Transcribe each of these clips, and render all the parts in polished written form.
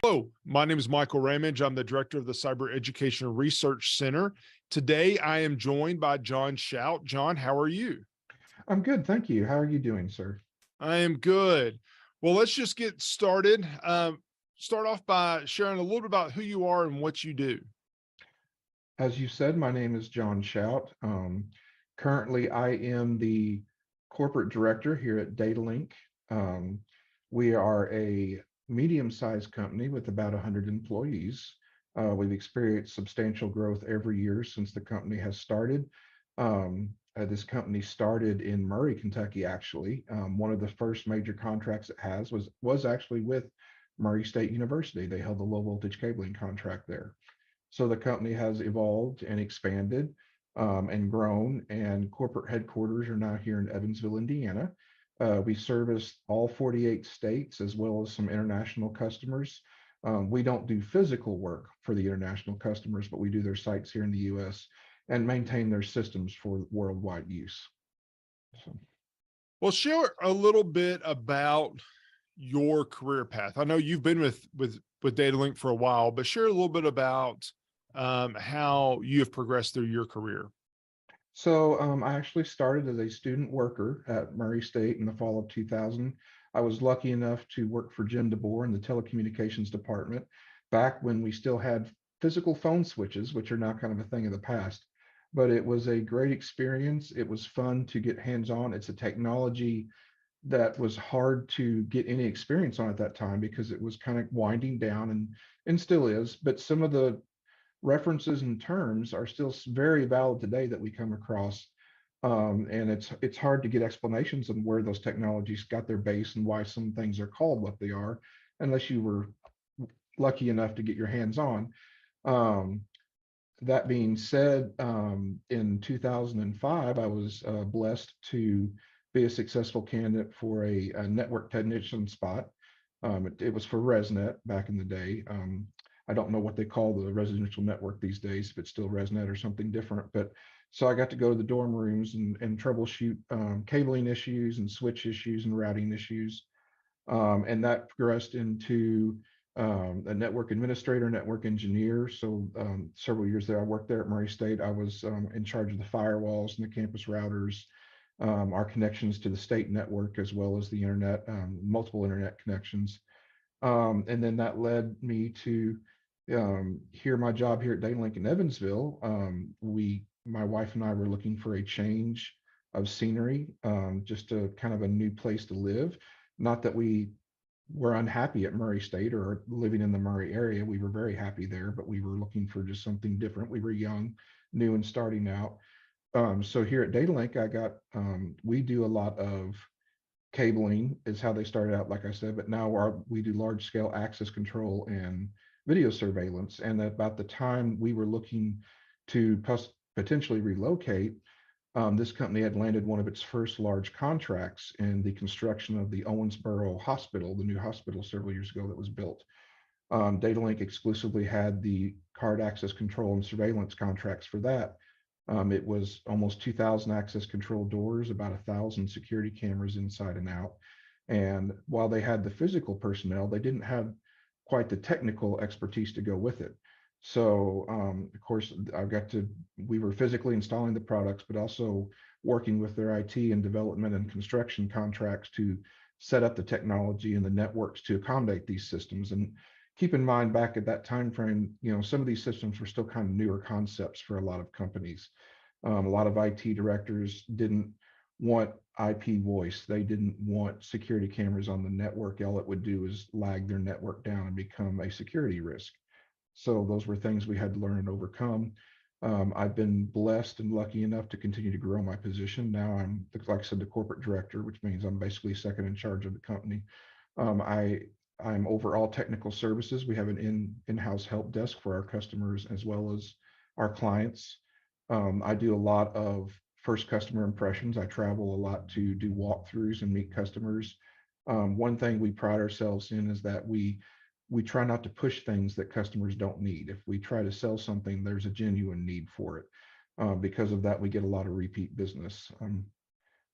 Hello, my name is Michael Ramage. I'm the director of the Cyber Education Research Center. Today, I am joined by John Schaudt. John, how are you? I'm good, thank you. How are you doing, sir? I am good. Well, let's just get started. Start off by sharing a little bit about who you are and what you do. As you said, my name is John Schaudt. Currently, I am the corporate director here at DataLink. Um, we are a medium-sized company with about 100 employees. We've experienced substantial growth every year since the company has started. This company started in Murray, Kentucky, actually. One of the first major contracts it has was actually with Murray State University. They held the low voltage cabling contract there. So the company has evolved and expanded and grown, and corporate headquarters are now here in Evansville, Indiana. We service all 48 states as well as some international customers. We don't do physical work for the international customers, but we do their sites here in the US and maintain their systems for worldwide use. So. Well, share a little bit about your career path. I know you've been with DataLink for a while, but share a little bit about how you have progressed through your career. I actually started as a student worker at Murray State in the fall of 2000. I was lucky enough to work for Jim DeBoer in the telecommunications department back when we still had physical phone switches, which are now kind of a thing of the past. But it was a great experience. It was fun to get hands-on. It's a technology that was hard to get any experience on at that time because it was kind of winding down and still is. But some of the references and terms are still very valid today that we come across. And it's hard to get explanations on where those technologies got their base and why some things are called what they are, unless you were lucky enough to get your hands on. Um, that being said, in 2005, I was blessed to be a successful candidate for a network technician spot. It was for ResNet back in the day. I don't know what they call the residential network these days, if it's still ResNet or something different. But so I got to go to the dorm rooms and troubleshoot cabling issues and switch issues and routing issues. And that progressed into a network administrator, network engineer. So several years there, I worked there at Murray State. I was in charge of the firewalls and the campus routers, our connections to the state network, as well as the internet, multiple internet connections. And then that led me to here, my job here at DataLink in Evansville. My wife and I were looking for a change of scenery, just a kind of a new place to live. Not that we were unhappy at Murray State or living in the Murray area. We were very happy there, but we were looking for just something different. We were young, new and starting out. So here at DataLink, we do a lot of cabling is how they started out, like I said, but now we do large scale access control and video surveillance. And about the time we were looking to potentially relocate, this company had landed one of its first large contracts in the construction of the Owensboro Hospital, the new hospital several years ago that was built. DataLink exclusively had the card access control and surveillance contracts for that. It was almost 2,000 access control doors, about 1,000 security cameras inside and out. And while they had the physical personnel, they didn't have quite the technical expertise to go with it. So, of course, we were physically installing the products, but also working with their IT and development and construction contracts to set up the technology and the networks to accommodate these systems. And keep in mind, back at that time frame, some of these systems were still kind of newer concepts for a lot of companies. A lot of IT directors didn't want IP voice. They didn't want security cameras on the network. All it would do is lag their network down and become a security risk. So those were things we had to learn and overcome. I've been blessed and lucky enough to continue to grow my position. Now I'm, like I said, the corporate director, which means I'm basically second in charge of the company. I'm over all technical services. We have an in-house help desk for our customers as well as our clients. I do a lot of first customer impressions. I travel a lot to do walkthroughs and meet customers. One thing we pride ourselves in is that we try not to push things that customers don't need. If we try to sell something, there's a genuine need for it. Because of that, we get a lot of repeat business.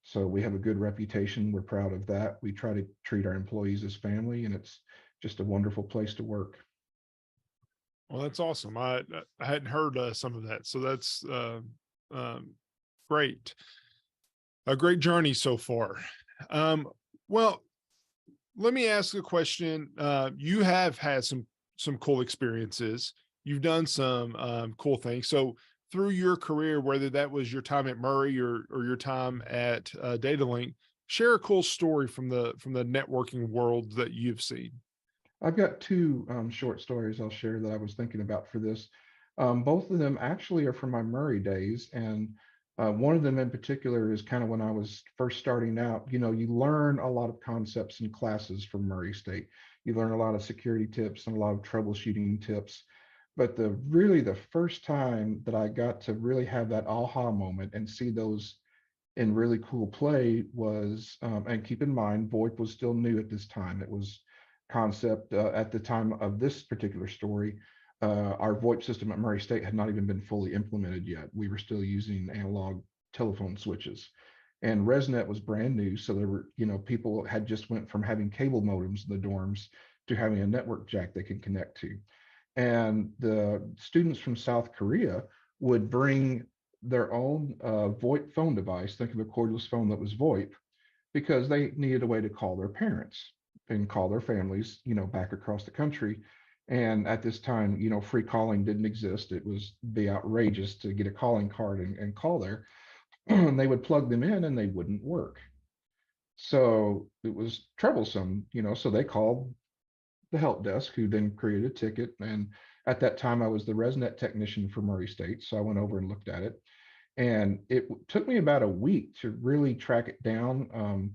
So we have a good reputation. We're proud of that. We try to treat our employees as family, and it's just a wonderful place to work. Well, that's awesome. I hadn't heard some of that, so that's um, great. A great journey so far. Um, well, let me ask a question. You have had some cool experiences. You've done some cool things. So through your career, whether that was your time at Murray or your time at DataLink, share a cool story from the networking world that you've seen. I've got two short stories I'll share that I was thinking about for this. Both of them actually are from my Murray days, and one of them in particular is kind of when I was first starting out. You know, you learn a lot of concepts in classes from Murray State. You learn a lot of security tips and a lot of troubleshooting tips. But the first time that I got to really have that aha moment and see those in really cool play was, and keep in mind, VoIP was still new at this time. It was concept at the time of this particular story. Our VoIP system at Murray State had not even been fully implemented yet. We were still using analog telephone switches, and ResNet was brand new. So there were, you know, people had just went from having cable modems in the dorms to having a network jack they could connect to. And the students from South Korea would bring their own VoIP phone device, think of a cordless phone that was VoIP, because they needed a way to call their parents and call their families, you know, back across the country. And at this time, you know, free calling didn't exist. It was be outrageous to get a calling card and call there. And they would plug them in and they wouldn't work. So it was troublesome, you know, so they called the help desk, who then created a ticket. And at that time, I was the ResNet technician for Murray State. So I went over and looked at it. And it took me about a week to really track it down.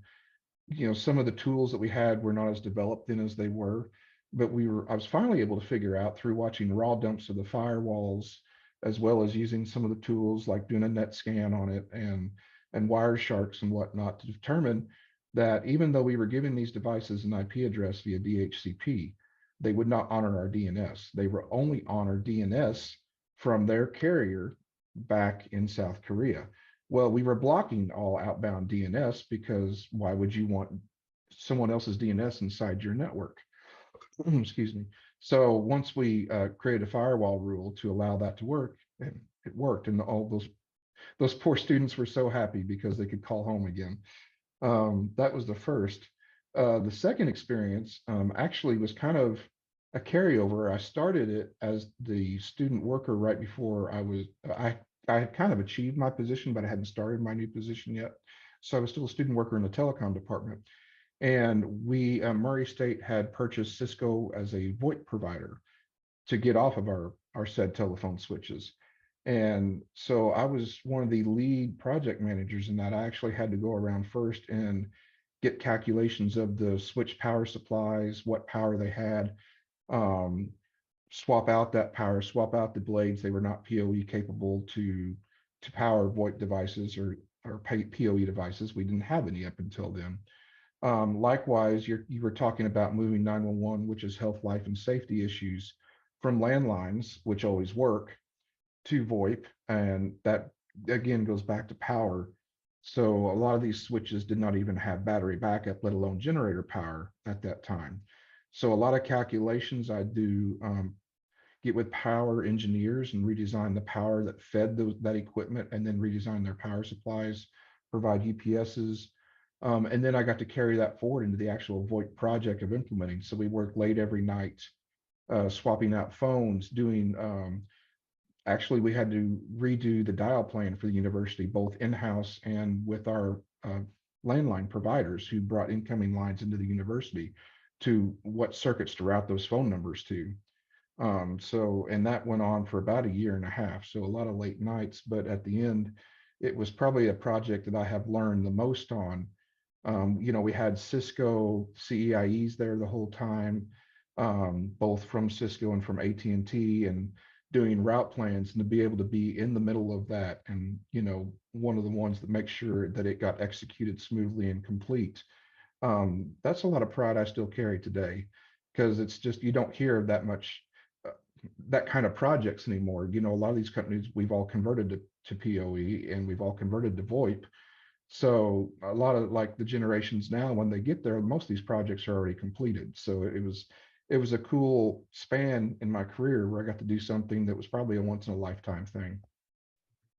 You know, some of the tools that we had were not as developed then as they were, but I was finally able to figure out through watching raw dumps of the firewalls, as well as using some of the tools like doing a net scan on it and Wiresharks and whatnot, to determine that even though we were giving these devices an IP address via DHCP, they would not honor our DNS. They were only honor DNS from their carrier back in South Korea. Well, we were blocking all outbound DNS because why would you want someone else's DNS inside your network? Excuse me. So once we created a firewall rule to allow that to work, it worked, and all those poor students were so happy because they could call home again. That was the first. The second experience actually was kind of a carryover. I started it as the student worker right before I had kind of achieved my position, but I hadn't started my new position yet. So I was still a student worker in the telecom department. And we, Murray State had purchased Cisco as a VoIP provider to get off of our said telephone switches. And so I was one of the lead project managers in that. I actually had to go around first and get calculations of the switch power supplies, what power they had, um, swap out that power, swap out the blades. They were not PoE capable to power VoIP devices or PoE devices. We didn't have any up until then. Likewise, you were talking about moving 911, which is health, life, and safety issues, from landlines, which always work, to VoIP, and that again goes back to power. So a lot of these switches did not even have battery backup, let alone generator power at that time. So a lot of calculations I do, get with power engineers and redesign the power that fed that equipment, and then redesign their power supplies, provide UPSs. And then I got to carry that forward into the actual VoIP project of implementing. So we worked late every night, swapping out phones, doing, actually we had to redo the dial plan for the university, both in-house and with our landline providers who brought incoming lines into the university to what circuits to route those phone numbers to. And that went on for about a year and a half. So a lot of late nights, but at the end, it was probably a project that I have learned the most on. You know, we had Cisco CEIEs there the whole time, both from Cisco and from AT&T, and doing route plans, and to be able to be in the middle of that, and, you know, one of the ones that makes sure that it got executed smoothly and complete. That's a lot of pride I still carry today, because it's just, you don't hear that much, that kind of projects anymore. You know, a lot of these companies, we've all converted to PoE, and we've all converted to VoIP. So a lot of, like, the generations now, when they get there, most of these projects are already completed. So it was it was a cool span in my career where I got to do something that was probably a once in a lifetime thing.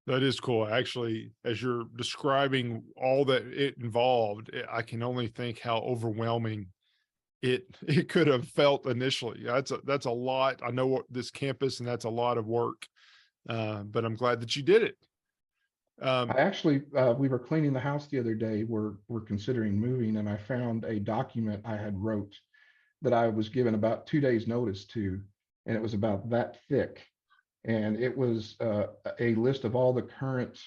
That is cool. Actually, as you're describing all that it involved, I can only think how overwhelming it could have felt initially. That's a lot. I know this campus, and that's a lot of work. But I'm glad that you did it. I actually, we were cleaning the house the other day. We're considering moving, and I found a document I had wrote that I was given about 2 days notice to, and it was about that thick. And it was a list of all the current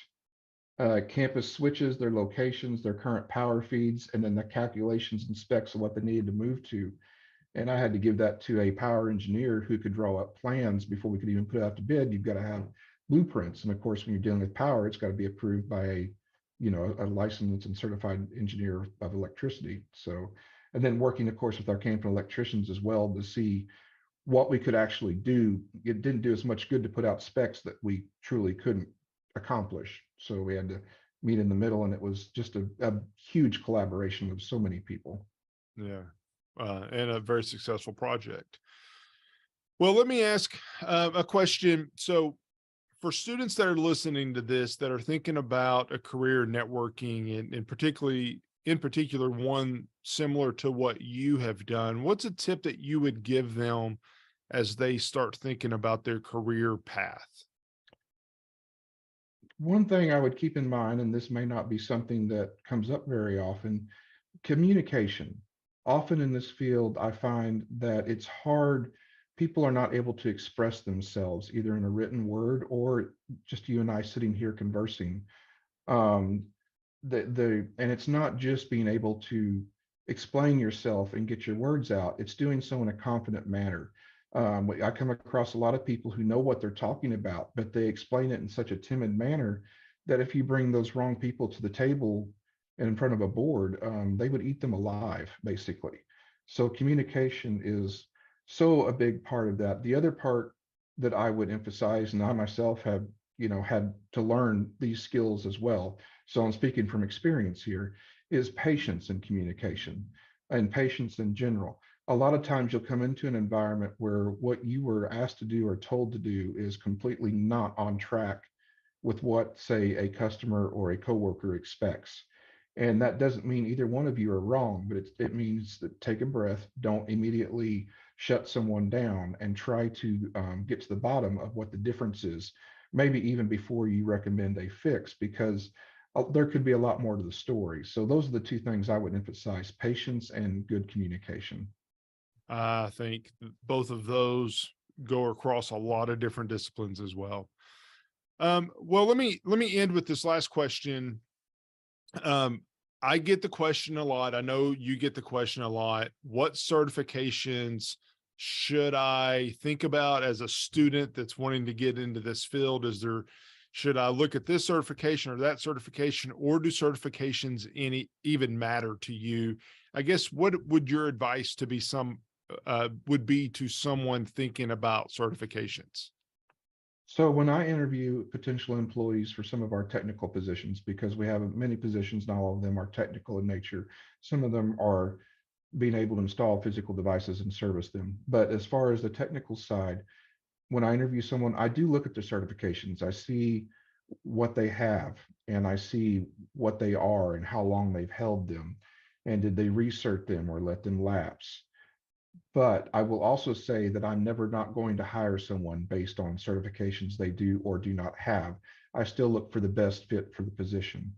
campus switches, their locations, their current power feeds, and then the calculations and specs of what they needed to move to. And I had to give that to a power engineer who could draw up plans before we could even put it out to bid. You've got to have blueprints. And of course, when you're dealing with power, it's got to be approved by a licensed and certified engineer of electricity. So, and then working, of course, with our campus electricians as well to see what we could actually do. It didn't do as much good to put out specs that we truly couldn't accomplish. So we had to meet in the middle, and it was just a huge collaboration with so many people. Yeah. And a very successful project. Well, let me ask a question. So, for students that are listening to this that are thinking about a career in networking, and particularly in particular one similar to what you have done, what's a tip that you would give them as they start thinking about their career path? One thing I would keep in mind, and this may not be something that comes up very often, communication. Often in this field, I find that it's hard. People are not able to express themselves either in a written word or just you and I sitting here conversing. Um, and it's not just being able to explain yourself and get your words out. It's doing so in a confident manner. I come across a lot of people who know what they're talking about, but they explain it in such a timid manner that if you bring those wrong people to the table and in front of a board, they would eat them alive, basically. So communication is so a big part of that. The other part that I would emphasize, and I myself have, had to learn these skills as well. So I'm speaking from experience here, is patience in communication and patience in general. A lot of times you'll come into an environment where what you were asked to do or told to do is completely not on track with what, say, a customer or a coworker expects. And that doesn't mean either one of you are wrong, but it means that take a breath, don't immediately shut someone down, and try to get to the bottom of what the difference is, maybe even before you recommend a fix, because there could be a lot more to the story. So those are the two things I would emphasize: patience and good communication. I think both of those go across a lot of different disciplines as well. Well, let me end with this last question. Um, I get the question a lot. I know you get the question a lot. What certifications should I think about as a student that's wanting to get into this field? Should I look at this certification or that certification, or do certifications even matter to you? I guess what would your advice would be to someone thinking about certifications? So when I interview potential employees for some of our technical positions, because we have many positions, not all of them are technical in nature. Some of them are being able to install physical devices and service them. But as far as the technical side, when I interview someone, I do look at their certifications. I see what they have, and I see what they are and how long they've held them. And did they recert them or let them lapse? But I will also say that I'm never not going to hire someone based on certifications they do or do not have. I still look for the best fit for the position.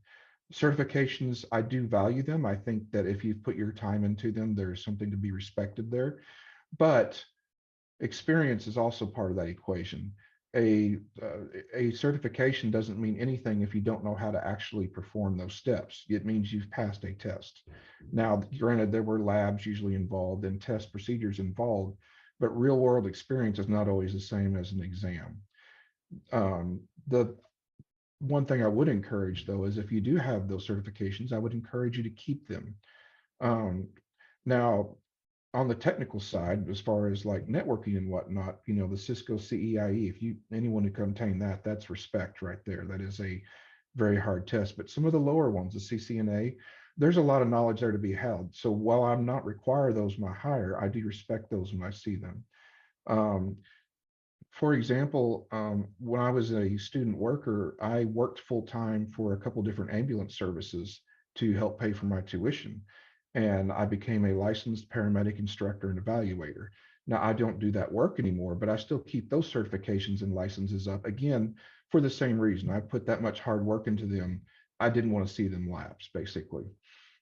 Certifications, I do value them. I think that if you've put your time into them, there's something to be respected there. But experience is also part of that equation. A certification doesn't mean anything if you don't know how to actually perform those steps. It means you've passed a test. Now, granted, there were labs usually involved and test procedures involved, but real world experience is not always the same as an exam. The one thing I would encourage, though, is if you do have those certifications, I would encourage you to keep them. Um, Now, on the technical side, as far as like networking and whatnot, the Cisco CEIE, if anyone who can obtain that, that's respect right there. That is a very hard test. But some of the lower ones, the CCNA, there's a lot of knowledge there to be held. So while I'm not require those when I hire, I do respect those when I see them. Um, for example, when I was a student worker, I worked full time for a couple different ambulance services to help pay for my tuition. And I became a licensed paramedic instructor and evaluator. Now, I don't do that work anymore, but I still keep those certifications and licenses up again for the same reason. I put that much hard work into them. I didn't want to see them lapse, basically.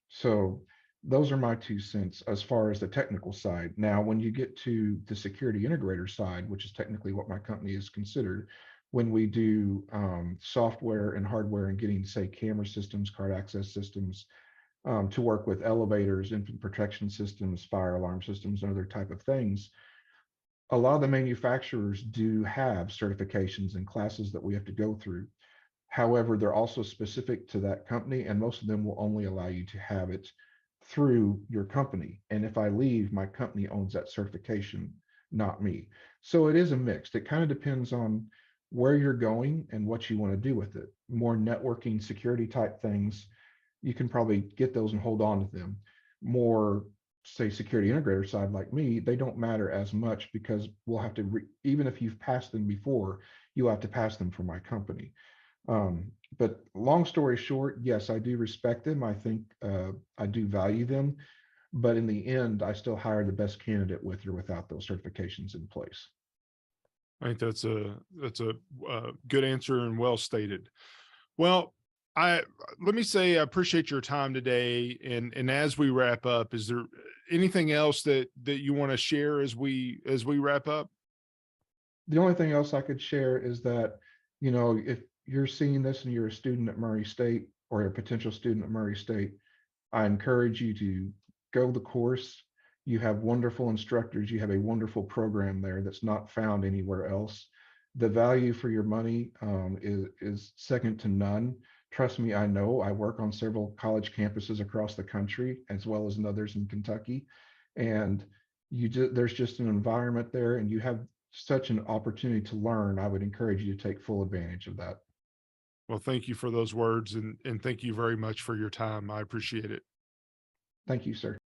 So those are my 2 cents as far as the technical side. Now, when you get to the security integrator side, which is technically what my company is considered, when we do software and hardware and getting, say, camera systems, card access systems, to work with elevators, infant protection systems, fire alarm systems, and other type of things, a lot of the manufacturers do have certifications and classes that we have to go through. However, they're also specific to that company, and most of them will only allow you to have it through your company. And if I leave, my company owns that certification, not me. So it is a mix. It kind of depends on where you're going and what you want to do with it. More networking, security type things, you can probably get those and hold on to them. More, say, security integrator side like me, they don't matter as much because we'll have to, even if you've passed them before, you have to pass them for my company. But long story short, yes, I do respect them. I think I do value them, but in the end, I still hire the best candidate with or without those certifications in place. I think that's a good answer and well stated. Well, I let me say I appreciate your time today. And as we wrap up, is there anything else that you want to share as we wrap up? The only thing else I could share is that, if you're seeing this and you're a student at Murray State or a potential student at Murray State, I encourage you to go the course. You have wonderful instructors. You have a wonderful program there that's not found anywhere else. The value for your money is second to none. Trust me, I know. I work on several college campuses across the country, as well as in others in Kentucky, and there's just an environment there, and you have such an opportunity to learn. I would encourage you to take full advantage of that. Well, thank you for those words and thank you very much for your time. I appreciate it. Thank you, sir.